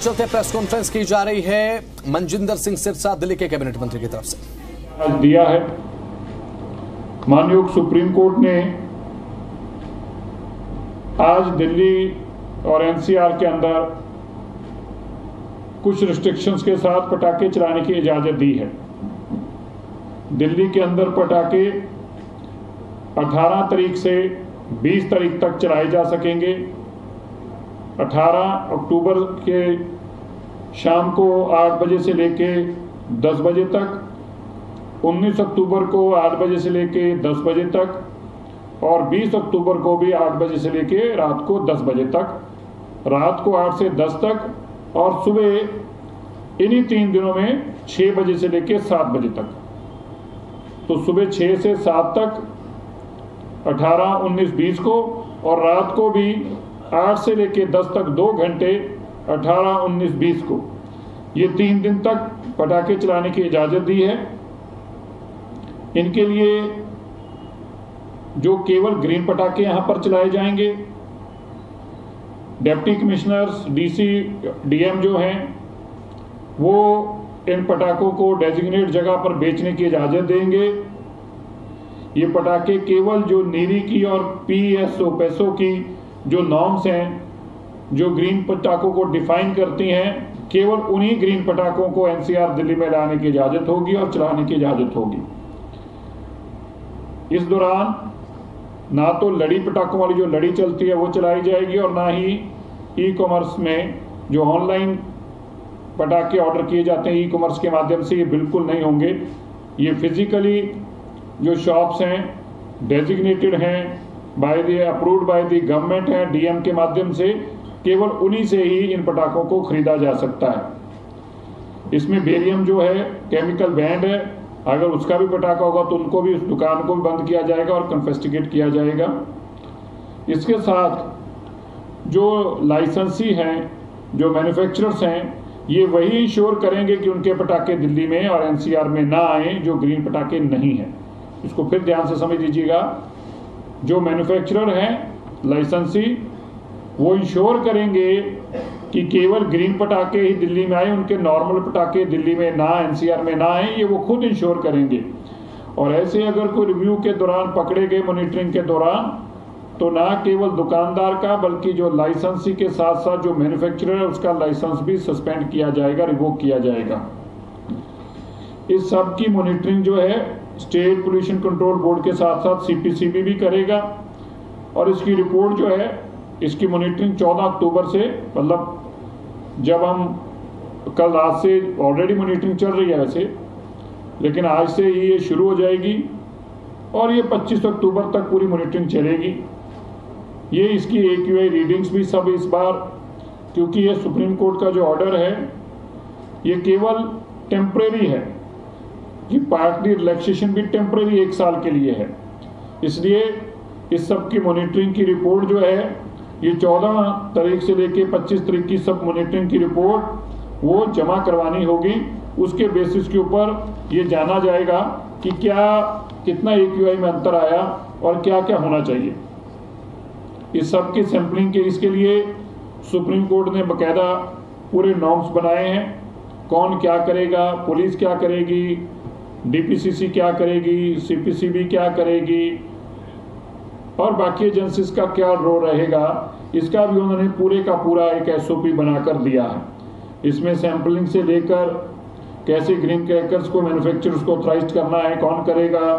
चलते press conference की जा रही है मनजिंदर सिंह सिरसा दिल्ली के कैबिनेट मंत्री की तरफ से। आज दिया है माननीय सुप्रीम कोर्ट ने आज दिल्ली और एनसीआर के अंदर कुछ रिस्ट्रिक्शंस के साथ पटाखे चलाने की इजाजत दी है। दिल्ली के अंदर पटाखे 18 तारीख से 20 तारीख तक चलाए जा सकेंगे। 18 अक्टूबर के शाम को 8 बजे से लेके 10 बजे तक, 19 अक्टूबर को 8 बजे से लेके 10 बजे तक और 20 अक्टूबर को भी 8 बजे से लेके रात को 10 बजे तक, रात को 8 से 10 तक और सुबह इन्हीं 3 दिनों में 6 बजे से लेके 7 बजे तक। तो सुबह 6 से 7 तक 18, 19, 20 को और रात को भी 8 से लेके 10 तक 2 घंटे 18, 19, 20 को, ये 3 दिन तक पटाखे चलाने की इजाज़त दी है। इनके लिए जो केवल ग्रीन पटाखे यहाँ पर चलाए जाएंगे, डिप्टी कमिश्नर्स, डीसी, डीएम जो हैं वो इन पटाखों को डेजिग्नेट जगह पर बेचने की इजाज़त देंगे। ये पटाखे केवल जो नीरी की और पीएसओ पैसों की जो नॉर्म्स हैं जो ग्रीन पटाखों को डिफाइन करती हैं, केवल उन्हीं ग्रीन पटाखों को एनसीआर दिल्ली में लाने की इजाज़त होगी और चलाने की इजाज़त होगी। इस दौरान ना तो लड़ी पटाखों वाली जो लड़ी चलती है वो चलाई जाएगी और ना ही ई कॉमर्स में जो ऑनलाइन पटाखे ऑर्डर किए जाते हैं ई कॉमर्स के माध्यम से, ये बिल्कुल नहीं होंगे। ये फिजिकली जो शॉप्स हैं डेजिग्नेटेड हैं by the approved by the government है, डीएम के माध्यम से, केवल उन्हीं से ही इन पटाखों को खरीदा जा सकता है। इसमें बेरियम जो है केमिकल बैंड है, अगर उसका भी पटाखा होगा तो उनको भी, उस दुकान को भी बंद किया जाएगा और कन्फिस्टिकेट किया जाएगा। इसके साथ जो लाइसेंसी हैं, जो मैन्युफैक्चरर्स हैं, ये वही इंश्योर करेंगे कि उनके पटाखे दिल्ली में और एनसीआर में ना आए जो ग्रीन पटाखे नहीं हैं। इसको फिर ध्यान से समझ लीजिएगा। जो मैन्युफैक्चरर हैं लाइसेंसी, वो इंश्योर करेंगे कि केवल ग्रीन पटाखे ही दिल्ली में आए, उनके नॉर्मल पटाखे दिल्ली में ना, एनसीआर में ना आए, ये वो खुद इंश्योर करेंगे। और ऐसे अगर कोई रिव्यू के दौरान पकड़े गए, मॉनिटरिंग के दौरान, तो ना केवल दुकानदार का बल्कि जो लाइसेंसी के साथ साथ जो मैन्युफैक्चरर है उसका लाइसेंस भी सस्पेंड किया जाएगा, रिवोक किया जाएगा। इस सब की मॉनिटरिंग जो है स्टेट पोल्यूशन कंट्रोल बोर्ड के साथ साथ सीपीसीबी भी करेगा और इसकी रिपोर्ट जो है, इसकी मॉनिटरिंग 14 अक्टूबर से, मतलब जब हम कल रात से ऑलरेडी मॉनिटरिंग चल रही है वैसे, लेकिन आज से ही ये शुरू हो जाएगी और ये 25 अक्टूबर तक पूरी मॉनिटरिंग चलेगी। ये इसकी AQI रीडिंग्स भी सब इस बार, क्योंकि ये सुप्रीम कोर्ट का जो ऑर्डर है ये केवल टेम्परेरी है, कि पार्टली रिलैक्सेशन भी टेम्परेरी 1 साल के लिए है, इसलिए इस सब की मॉनिटरिंग की रिपोर्ट जो है ये 14 तारीख से लेके 25 तारीख की सब मॉनिटरिंग की रिपोर्ट वो जमा करवानी होगी। उसके बेसिस के ऊपर ये जाना जाएगा कि कितना AQI में अंतर आया और क्या क्या होना चाहिए। इस सब की सैंपलिंग के इसके लिए सुप्रीम कोर्ट ने बाकायदा पूरे नॉर्म्स बनाए हैं, कौन क्या करेगा, पुलिस क्या करेगी, DPCC क्या करेगी, CPCB क्या करेगी और बाकी एजेंसीज का क्या रोल रहेगा, इसका भी उन्होंने पूरे का पूरा एक SOP बनाकर दिया है। इसमें सैंपलिंग से लेकर कैसे ग्रीन क्रैकर्स को मैन्युफैक्चरर्स को ऑथराइज करना है, कौन करेगा,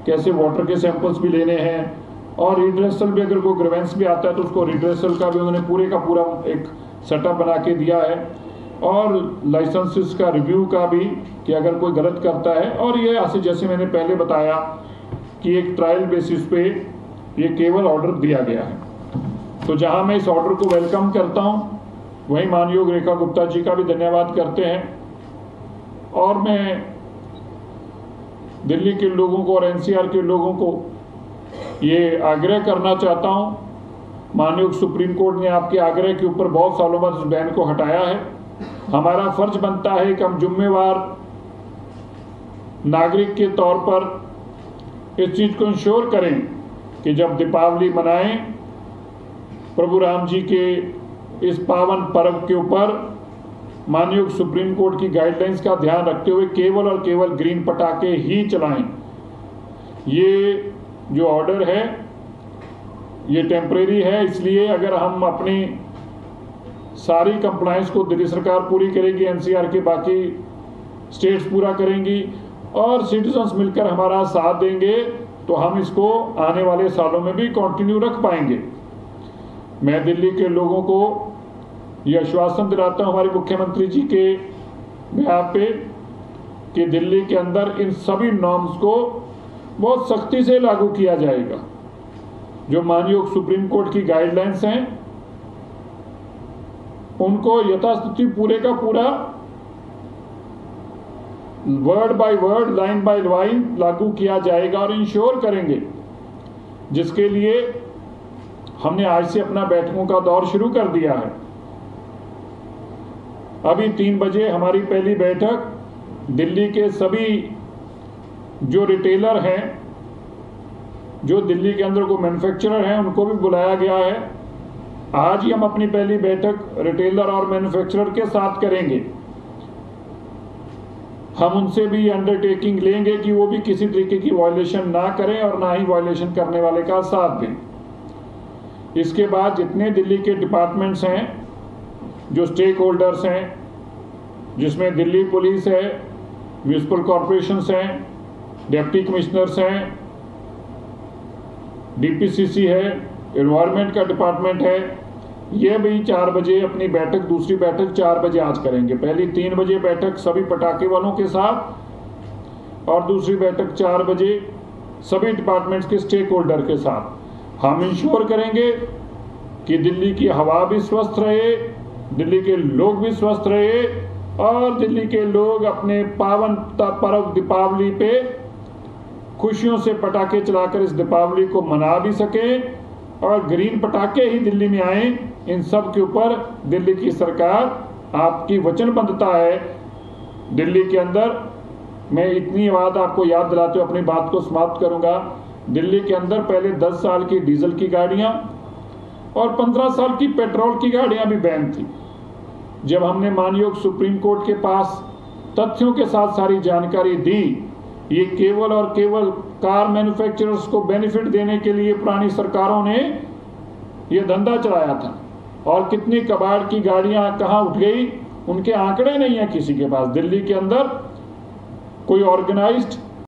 कैसे वाटर के सैंपल्स भी लेने हैं और रिड्रेसल भी, अगर कोई ग्रीवेंस भी आता है तो उसको रिड्रेसल का भी उन्होंने पूरे का पूरा एक सेटअप बना के दिया है और लाइसेंसेस का रिव्यू का भी, कि अगर कोई गलत करता है। और ये ऐसे जैसे मैंने पहले बताया कि एक ट्रायल बेसिस पे ये केवल ऑर्डर दिया गया है। तो जहां मैं इस ऑर्डर को वेलकम करता हूं, वहीं मानयोग रेखा गुप्ता जी का भी धन्यवाद करते हैं और मैं दिल्ली के लोगों को और एनसीआर के लोगों को ये आग्रह करना चाहता हूं, माननीय सुप्रीम कोर्ट ने आपके आग्रह के ऊपर बहुत सालों बाद इस बैन को हटाया है। हमारा फर्ज बनता है कि हम जिम्मेवार नागरिक के तौर पर इस चीज को इंश्योर करें कि जब दीपावली मनाएं, प्रभु राम जी के इस पावन पर्व के ऊपर माननीय सुप्रीम कोर्ट की गाइडलाइंस का ध्यान रखते हुए केवल और केवल ग्रीन पटाखे ही चलाएं। ये जो ऑर्डर है ये टेम्परेरी है, इसलिए अगर हम अपनी सारी कंप्लायंस को दिल्ली सरकार पूरी करेगी, एनसीआर के बाकी स्टेट्स पूरा करेंगी और सिटीजन्स मिलकर हमारा साथ देंगे तो हम इसको आने वाले सालों में भी कंटिन्यू रख पाएंगे। मैं दिल्ली के लोगों को ये आश्वासन दिलाता हूँ हमारे मुख्यमंत्री जी के बिहाफ पे कि दिल्ली के अंदर इन सभी नॉर्म्स को बहुत सख्ती से लागू किया जाएगा। जो माननीय सुप्रीम कोर्ट की गाइडलाइंस हैं उनको यथास्थिति पूरे का पूरा word by word, line by line लागू किया जाएगा और इंश्योर करेंगे, जिसके लिए हमने आज से अपना बैठकों का दौर शुरू कर दिया है। अभी 3 बजे हमारी पहली बैठक दिल्ली के सभी जो रिटेलर हैं, जो दिल्ली के अंदर को मैन्युफैक्चरर हैं, उनको भी बुलाया गया है। आज ही हम अपनी पहली बैठक रिटेलर और मैन्युफैक्चरर के साथ करेंगे। हम उनसे भी अंडरटेकिंग लेंगे कि वो भी किसी तरीके की वायलेशन ना करें और ना ही वायलेशन करने वाले का साथ दें। इसके बाद जितने दिल्ली के डिपार्टमेंट्स हैं, जो स्टेक होल्डर्स हैं, जिसमें दिल्ली पुलिस है, म्यूनिसिपल कॉरपोरेशंस हैं, डिप्टी कमिश्नर्स हैं, डीपीसीसी है, एनवायरनमेंट का डिपार्टमेंट है, ये भी 4 बजे अपनी बैठक, दूसरी बैठक 4 बजे आज करेंगे। पहली 3 बजे बैठक सभी पटाखे वालों के साथ और दूसरी बैठक 4 बजे सभी डिपार्टमेंट्स के स्टेक होल्डर के साथ। हम इंश्योर करेंगे कि दिल्ली की हवा भी स्वस्थ रहे, दिल्ली के लोग भी स्वस्थ रहे और दिल्ली के लोग अपने पावन पर्व दीपावली पे खुशियों से पटाखे चलाकर इस दीपावली को मना भी सकें और ग्रीन पटाखे ही दिल्ली में आए। इन सब के ऊपर दिल्ली की सरकार आपकी वचनबद्धता है। दिल्ली के अंदर मैं इतनी बात आपको याद दिलाते हुए अपनी बात को समाप्त करूंगा। दिल्ली के अंदर पहले 10 साल की डीजल की गाड़ियां और 15 साल की पेट्रोल की गाड़ियां भी बैन थी। जब हमने माननीय सुप्रीम कोर्ट के पास तथ्यों के साथ सारी जानकारी दी, ये केवल और केवल कार मैन्युफैक्चरर्स को बेनिफिट देने के लिए पुरानी सरकारों ने ये धंधा चलाया था और कितनी कबाड़ की गाड़ियां कहां उठ गई उनके आंकड़े नहीं है किसी के पास। दिल्ली के अंदर कोई ऑर्गेनाइज्ड